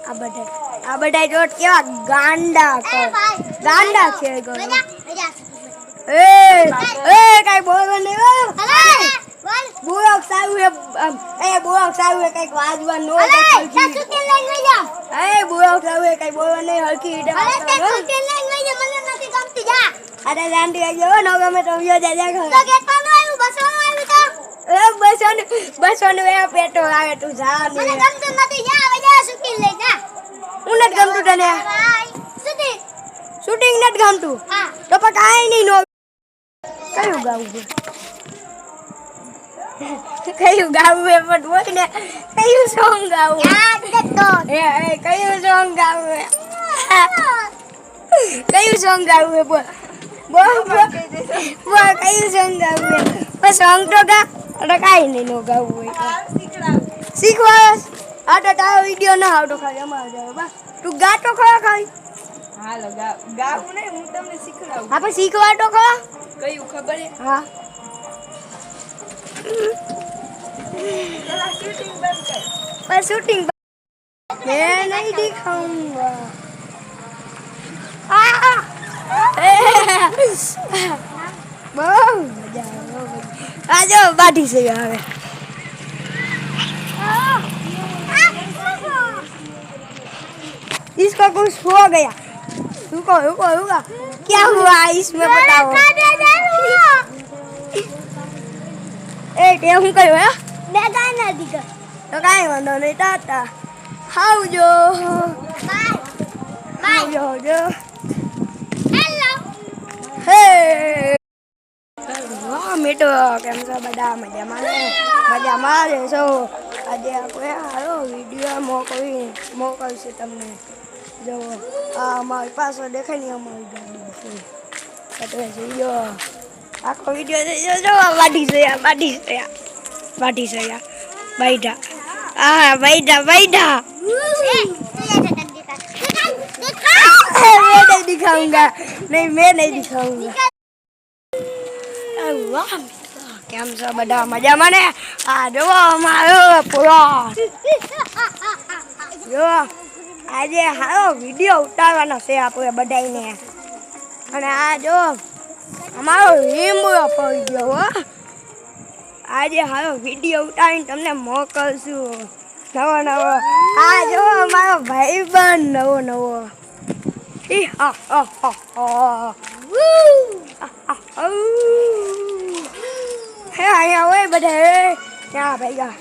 આ બધા જો કેવા ગાંડા છે ગાંડા છે કઈ બોલો નહીં બોલક સારું કઈક વાજવા નો બોલક સારું કઈ બોલો નહીં હરખી અરે ગાંડી આવી નો ગમે તો બસો ને પેટ્રોલ આવે તું જા મને ગમતું નથી જા વજા સુકી લઈ જા હું નથી ગમતું તને શૂટિંગ નથી ગમતું તો પણ કાઈ નહીં નો કયું ગાવું પણ બોલ ને કયું સોંગ ગાવું કયું સોંગ ગાવું કયું સોંગ ગાવું બોલ કયું સોંગ ગાવું સોંગ તો ગા અરે કાઈ નહીં નો ગાવું શીખવા આ તો તારો વિડિયો ના આવતો ખાલી અમારે જાવ બા તું ગાતો ખરા ખાલી હાલો ગાવું નહીં હું તમને શીખડાવું આપણે શીખવા તો ખરા કયું ખબર હે હા ચલા શૂટિંગ બંધ કર पर शूटिंग मैं नहीं दिखाऊंगा बहुत मजा आ जाओ बाटी से यहाँ इसको कुछ हो गया रुको रुको रुको क्या हुआ इसमें बताओ હું કહ્યું હે બે ગાના દીકર તો કાઈ વાંધો નહીં ટાટા આવજો બાય આવજો હેલો હે વાહ મીઠો કેમ છો બધા મજામાં છે છો આજે આપણે હારો વિડીયો મોકલશે તમને જો આ અમારી પાસે દેખાય ને અમારી ગાડી છે એટલે જોજો આખો વિડીયો જો વાડી છે बैठा बैठा मैं नहीं दिखाऊंगा કેમ છો બધા મજામાં ને આ જો અમારો પૂરો જો આજે હારો વિડીયો ઉતારવાનો છે આપણે બધાને અને આ જો અમારો લીંબુ પડી ગયો હો આજે હારો વિડીયો ઉતારીને તમને મોકલશું નવો આ જો અમારો ભાઈબંધ નવો હે અહીંયા હોય બધા ત્યાં ભેગા